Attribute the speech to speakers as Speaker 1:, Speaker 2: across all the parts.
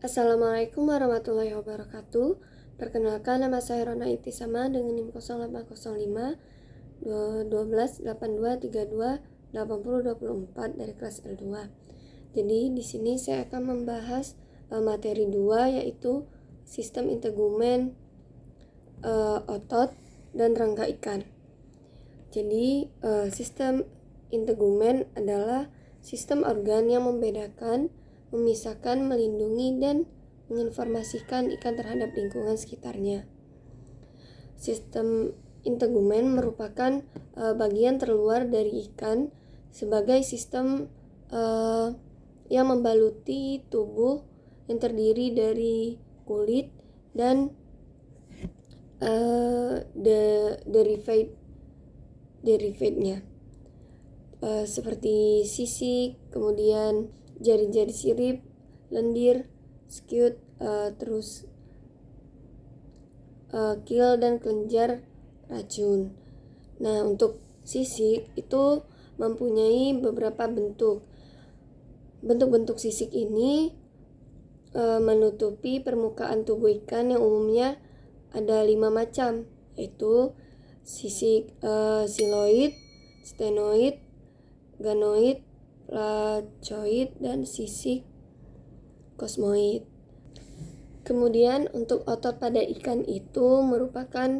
Speaker 1: Assalamualaikum warahmatullahi wabarakatuh. Perkenalkan, nama saya Rona Itisama dengan NIM 0805 12 82 32 80 24 dari kelas L2. Jadi di sini saya akan membahas materi 2, yaitu sistem integumen otot dan rangka ikan. Jadi sistem integumen adalah sistem organ yang membedakan, memisahkan, melindungi, dan menginformasikan ikan terhadap lingkungan sekitarnya. Sistem integumen merupakan bagian terluar dari ikan sebagai sistem yang membaluti tubuh yang terdiri dari kulit dan derivatnya seperti sisik, kemudian jari-jari sirip, lendir, skut, terus kil dan kelenjar racun. Nah, untuk sisik itu mempunyai beberapa bentuk. Bentuk-bentuk sisik ini menutupi permukaan tubuh ikan yang umumnya ada 5 macam, yaitu sisik siloid, stenoid, ganoid, placoid, dan sisik kosmoid. Kemudian untuk otot pada ikan itu merupakan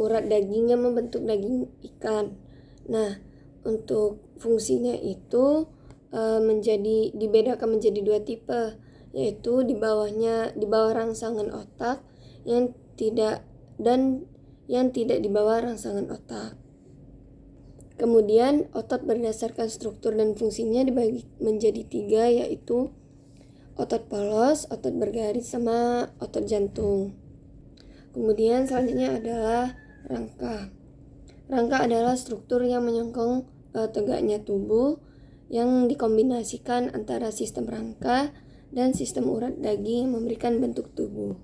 Speaker 1: urat daging yang membentuk daging ikan. Nah, untuk fungsinya itu dibedakan menjadi 2 tipe, yaitu di bawah rangsangan otak yang tidak di bawah rangsangan otak. Kemudian otot berdasarkan struktur dan fungsinya dibagi menjadi 3, yaitu otot polos, otot bergaris, sama otot jantung. Kemudian selanjutnya adalah rangka. Rangka adalah struktur yang menyokong tegaknya tubuh yang dikombinasikan antara sistem rangka dan sistem urat daging yang memberikan bentuk tubuh.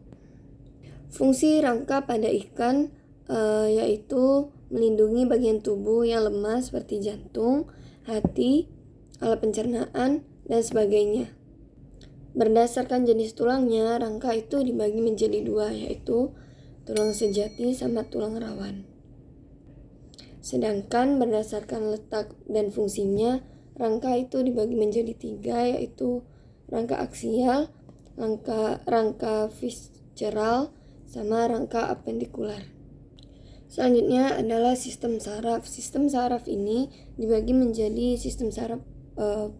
Speaker 1: Fungsi rangka pada ikan yaitu melindungi bagian tubuh yang lemah seperti jantung, hati, alat pencernaan, dan sebagainya. Berdasarkan jenis tulangnya, rangka itu dibagi menjadi 2, yaitu tulang sejati sama tulang rawan. Sedangkan berdasarkan letak dan fungsinya, rangka itu dibagi menjadi 3, yaitu rangka aksial, rangka visceral, sama rangka apendikular. Selanjutnya adalah sistem saraf. Sistem saraf ini dibagi menjadi sistem saraf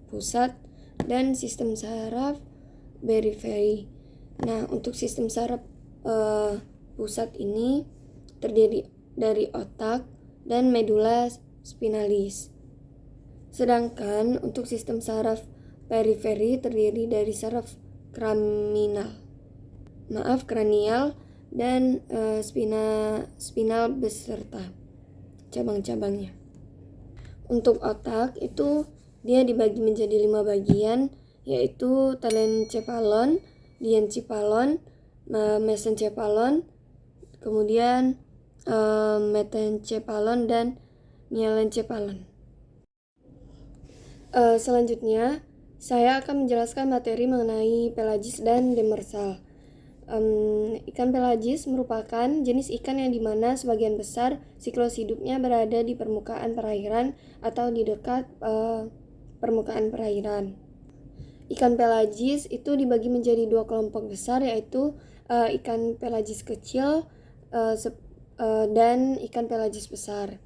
Speaker 1: pusat dan sistem saraf periferi. Nah, untuk sistem saraf pusat ini terdiri dari otak dan medula spinalis. Sedangkan untuk sistem saraf periferi terdiri dari saraf kranial dan spinal beserta cabang-cabangnya. Untuk otak itu dia dibagi menjadi 5 bagian, yaitu telencephalon, diencephalon, mesencephalon, kemudian metencephalon, dan mielencephalon. Selanjutnya saya akan menjelaskan materi mengenai pelagis dan demersal. Ikan pelagis merupakan jenis ikan yang dimana sebagian besar siklus hidupnya berada di permukaan perairan atau di dekat permukaan perairan. Ikan pelagis itu dibagi menjadi 2 kelompok besar, yaitu ikan pelagis kecil dan ikan pelagis besar.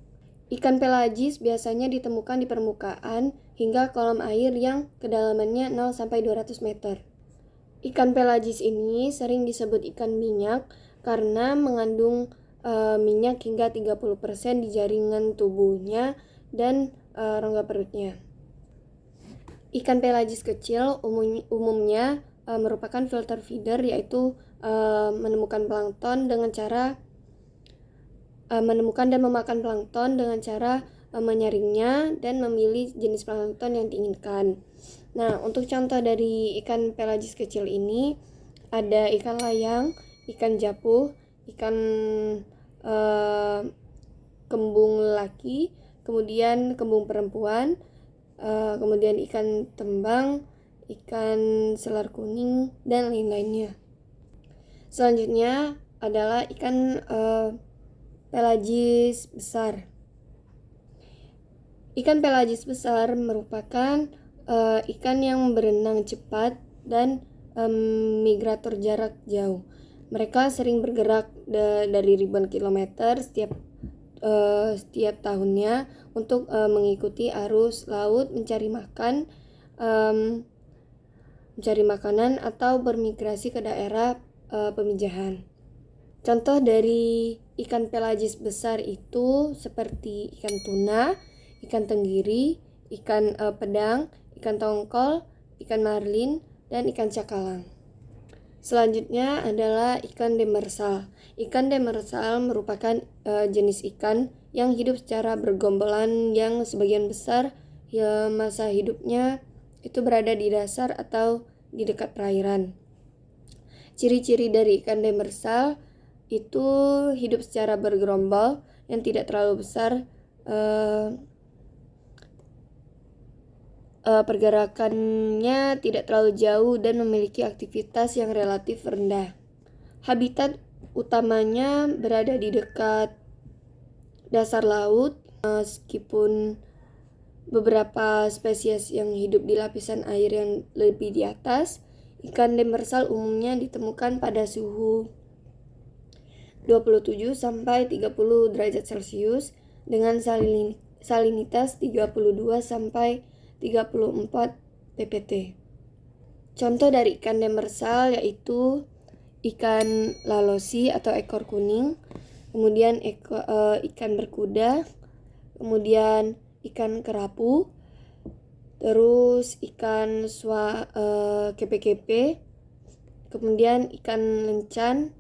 Speaker 1: Ikan pelagis biasanya ditemukan di permukaan hingga kolam air yang kedalamannya 0-200 meter. Ikan pelagis ini sering disebut ikan minyak karena mengandung minyak hingga 30% di jaringan tubuhnya dan rongga perutnya. Ikan pelagis kecil umumnya merupakan filter feeder, yaitu menemukan dan memakan plankton dengan cara menyaringnya dan memilih jenis plankton yang diinginkan. Nah, untuk contoh dari ikan pelagis kecil ini ada ikan layang, ikan japuh, ikan kembung laki, kemudian kembung perempuan, kemudian ikan tembang, ikan selar kuning, dan lain-lainnya. Selanjutnya adalah ikan pelagis besar. Ikan pelagis besar merupakan ikan yang berenang cepat dan migrator jarak jauh. Mereka sering bergerak dari ribuan kilometer setiap tahunnya untuk mengikuti arus laut mencari makanan atau bermigrasi ke daerah pemijahan. Contoh dari ikan pelagis besar itu seperti ikan tuna, ikan tenggiri, ikan pedang, ikan tongkol, ikan marlin, dan ikan cakalang. Selanjutnya adalah ikan demersal. Ikan demersal merupakan jenis ikan yang hidup secara bergombolan yang sebagian besar masa hidupnya itu berada di dasar atau di dekat perairan. Ciri-ciri dari ikan demersal itu hidup secara bergerombol yang tidak terlalu besar, pergerakannya tidak terlalu jauh dan memiliki aktivitas yang relatif rendah. Habitat utamanya berada di dekat dasar laut, meskipun beberapa spesies yang hidup di lapisan air yang lebih di atas. Ikan demersal umumnya ditemukan pada suhu 27 sampai 30 derajat Celcius dengan salinitas 32 sampai 34 ppt. Contoh dari ikan demersal yaitu ikan lalosi atau ekor kuning, kemudian ikan berkuda, kemudian ikan kerapu, terus ikan kepe-kepe, kemudian ikan lencan,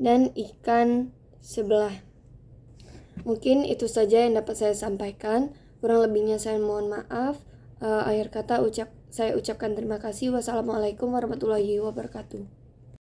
Speaker 1: dan ikan sebelah. Mungkin itu saja yang dapat saya sampaikan. Kurang lebihnya saya mohon maaf. Akhir kata saya ucapkan terima kasih. Wassalamualaikum warahmatullahi wabarakatuh.